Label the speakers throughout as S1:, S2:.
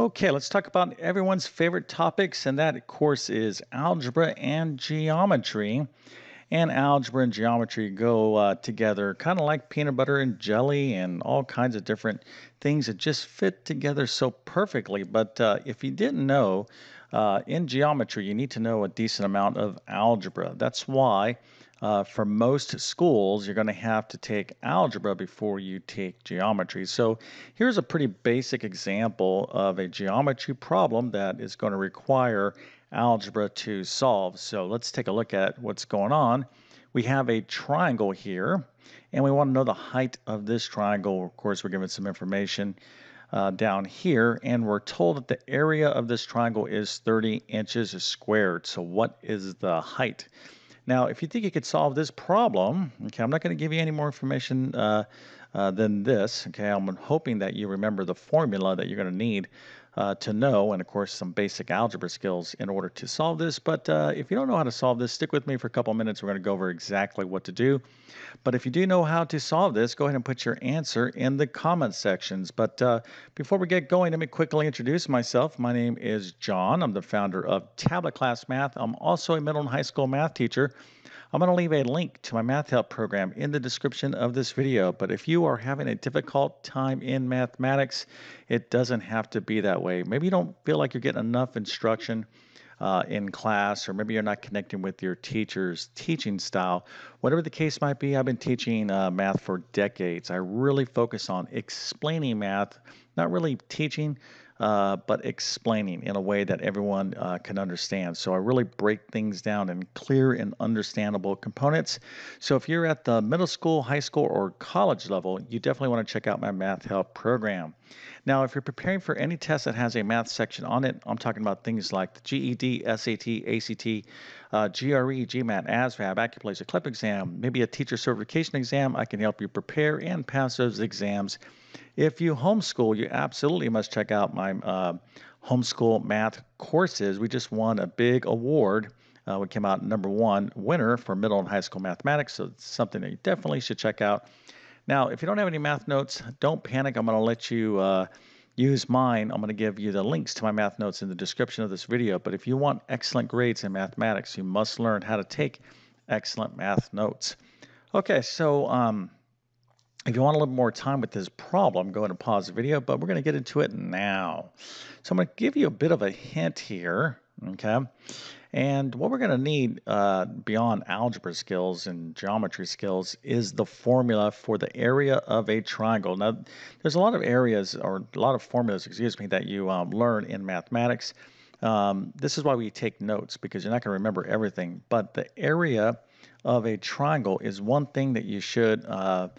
S1: Okay, let's talk about everyone's favorite topics, and that, of course, is algebra and geometry. And algebra and geometry go together kind of like peanut butter and jelly and all kinds of different things that just fit together so perfectly. But if you didn't know, in geometry, you need to know a decent amount of algebra. That's why, for most schools, you're going to have to take algebra before you take geometry. So here's a pretty basic example of a geometry problem that is going to require algebra to solve. So let's take a look at what's going on. We have a triangle here, and we want to know the height of this triangle. Of course, we're given some information down here, and we're told that the area of this triangle is 30 inches squared. So what is the height? Now, if you think you could solve this problem, okay, I'm not going to give you any more information than this. Okay, I'm hoping that you remember the formula that you're going to need to know, and of course, some basic algebra skills in order to solve this. But if you don't know how to solve this, stick with me for a couple minutes. We're going to go over exactly what to do. But if you do know how to solve this, go ahead and put your answer in the comment sections. But before we get going, let me quickly introduce myself. My name is John. I'm the founder of TabletClass Math. I'm also a middle and high school math teacher. I'm going to leave a link to my math help program in the description of this video. But if you are having a difficult time in mathematics, it doesn't have to be that way. Maybe you don't feel like you're getting enough instruction in class, or maybe you're not connecting with your teacher's teaching style. Whatever the case might be, I've been teaching math for decades. I really focus on explaining math, not really teaching, but explaining in a way that everyone can understand. So I really break things down in clear and understandable components. So if you're at the middle school, high school, or college level, you definitely want to check out my math help program. Now, if you're preparing for any test that has a math section on it, I'm talking about things like the GED, SAT, ACT, GRE, GMAT, ASVAB, AccuPlace, a CLEP exam, maybe a teacher certification exam. I can help you prepare and pass those exams. If you homeschool, you absolutely must check out my homeschool math courses. We just won a big award. We came out #1 winner for middle and high school mathematics, so it's something that you definitely should check out. Now, if you don't have any math notes, don't panic. I'm going to let you use mine. I'm going to give you the links to my math notes in the description of this video. But if you want excellent grades in mathematics, you must learn how to take excellent math notes. Okay, so if you want a little more time with this problem, go ahead and pause the video, but we're going to get into it now. So I'm going to give you a bit of a hint here, okay? And what we're going to need beyond algebra skills and geometry skills is the formula for the area of a triangle. Now, there's a lot of areas, or a lot of formulas, excuse me, that you learn in mathematics. This is why we take notes, because you're not going to remember everything. But the area of a triangle is one thing that you should kind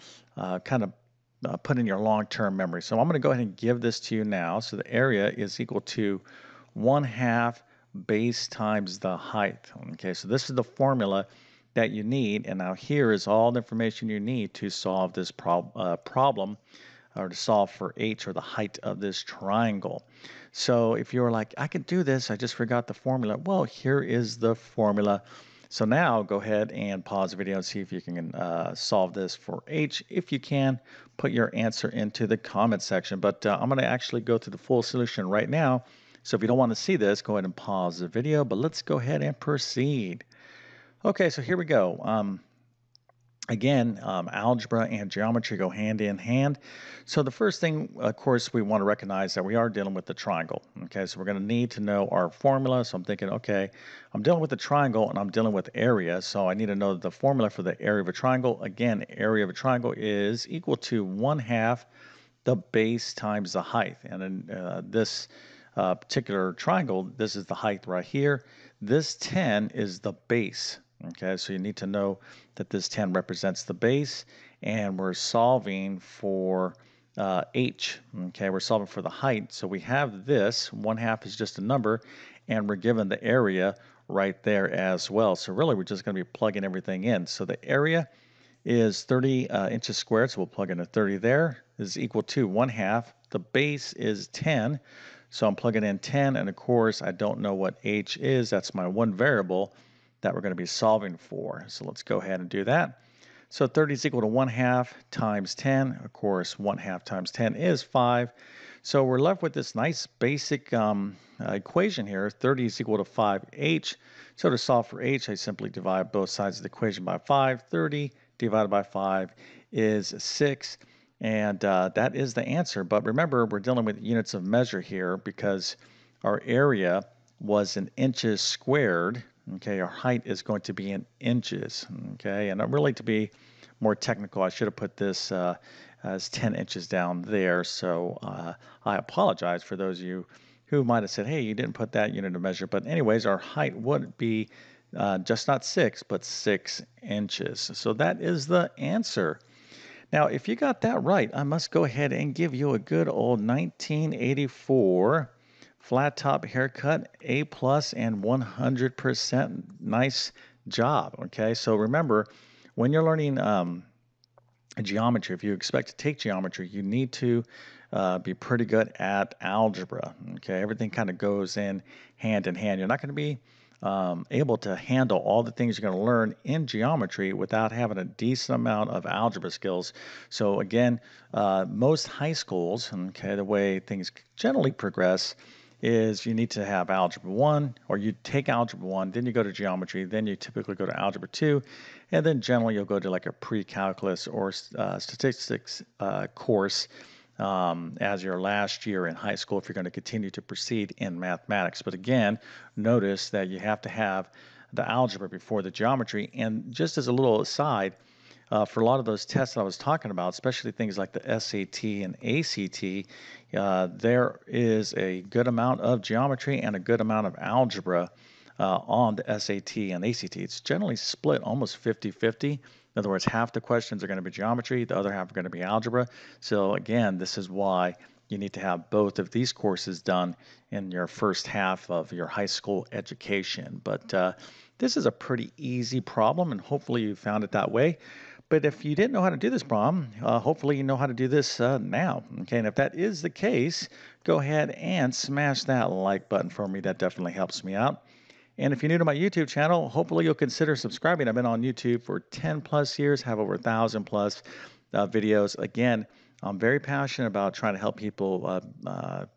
S1: of put in your long-term memory. So I'm going to go ahead and give this to you now. So the area is equal to 1/2 base times the height. Okay, so this is the formula that you need. And now here is all the information you need to solve this problem, or to solve for h, or the height of this triangle. So if you're like, I can do this, I just forgot the formula. Well, here is the formula. So now go ahead and pause the video and see if you can solve this for h. If you can, put your answer into the comment section. But I'm going to actually go through the full solution right now. So if you don't want to see this, go ahead and pause the video. But let's go ahead and proceed. Okay, so here we go. Again, algebra and geometry go hand in hand. So the first thing, of course, we want to recognize that we are dealing with the triangle. Okay, so we're going to need to know our formula. So I'm thinking, okay, I'm dealing with the triangle and I'm dealing with area. So I need to know the formula for the area of a triangle. Again, area of a triangle is equal to 1/2 the base times the height. And in this particular triangle, this is the height right here. This 10 is the base. Okay, so you need to know that this 10 represents the base, and we're solving for h. Okay, we're solving for the height. So we have this, 1/2 is just a number, and we're given the area right there as well. So really, we're just going to be plugging everything in. So the area is 30 inches squared, so we'll plug in a 30 there, is equal to 1/2. The base is 10, so I'm plugging in 10, and of course, I don't know what h is. That's my one variable that we're going to be solving for. So let's go ahead and do that. So 30 is equal to 1/2 times 10. Of course, 1/2 times 10 is 5. So we're left with this nice basic equation here. 30 is equal to 5h. So to solve for h, I simply divide both sides of the equation by 5. 30 divided by 5 is 6. And that is the answer. But remember, we're dealing with units of measure here because our area was in inches squared. Okay, our height is going to be in inches. Okay, and really to be more technical, I should have put this as 10 inches down there. So I apologize for those of you who might have said, hey, you didn't put that unit of measure. But anyways, our height would be just not 6, but 6 inches. So that is the answer. Now, if you got that right, I must go ahead and give you a good old 1984 flat top haircut, A plus and 100%. Nice job. Okay, so remember, when you're learning geometry, if you expect to take geometry, you need to be pretty good at algebra. Okay, everything kind of goes in hand. You're not going to be able to handle all the things you're going to learn in geometry without having a decent amount of algebra skills. So again, most high schools, okay, the way things generally progress is you need to have Algebra 1, or you take Algebra 1, then you go to Geometry, then you typically go to Algebra 2, and then generally you'll go to like a pre-calculus or statistics course as your last year in high school if you're going to continue to proceed in mathematics. But again, notice that you have to have the algebra before the geometry. And just as a little aside, for a lot of those tests I was talking about, especially things like the SAT and ACT, there is a good amount of geometry and a good amount of algebra on the SAT and ACT. It's generally split almost 50-50. In other words, half the questions are going to be geometry, the other half are going to be algebra. So again, this is why you need to have both of these courses done in your first half of your high school education. But this is a pretty easy problem, and hopefully you found it that way. But if you didn't know how to do this problem, hopefully you know how to do this now. Okay, and if that is the case, go ahead and smash that like button for me. That definitely helps me out. And if you're new to my YouTube channel, hopefully you'll consider subscribing. I've been on YouTube for 10 plus years, have over 1,000 plus videos. Again, I'm very passionate about trying to help people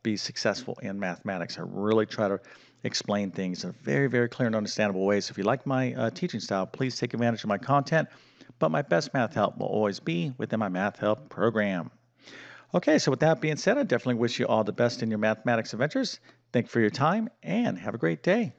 S1: be successful in mathematics. I really try to explain things in a very, very clear and understandable way. So if you like my teaching style, please take advantage of my content. But my best math help will always be within my Math Help program. Okay, so with that being said, I definitely wish you all the best in your mathematics adventures. Thank you for your time and have a great day.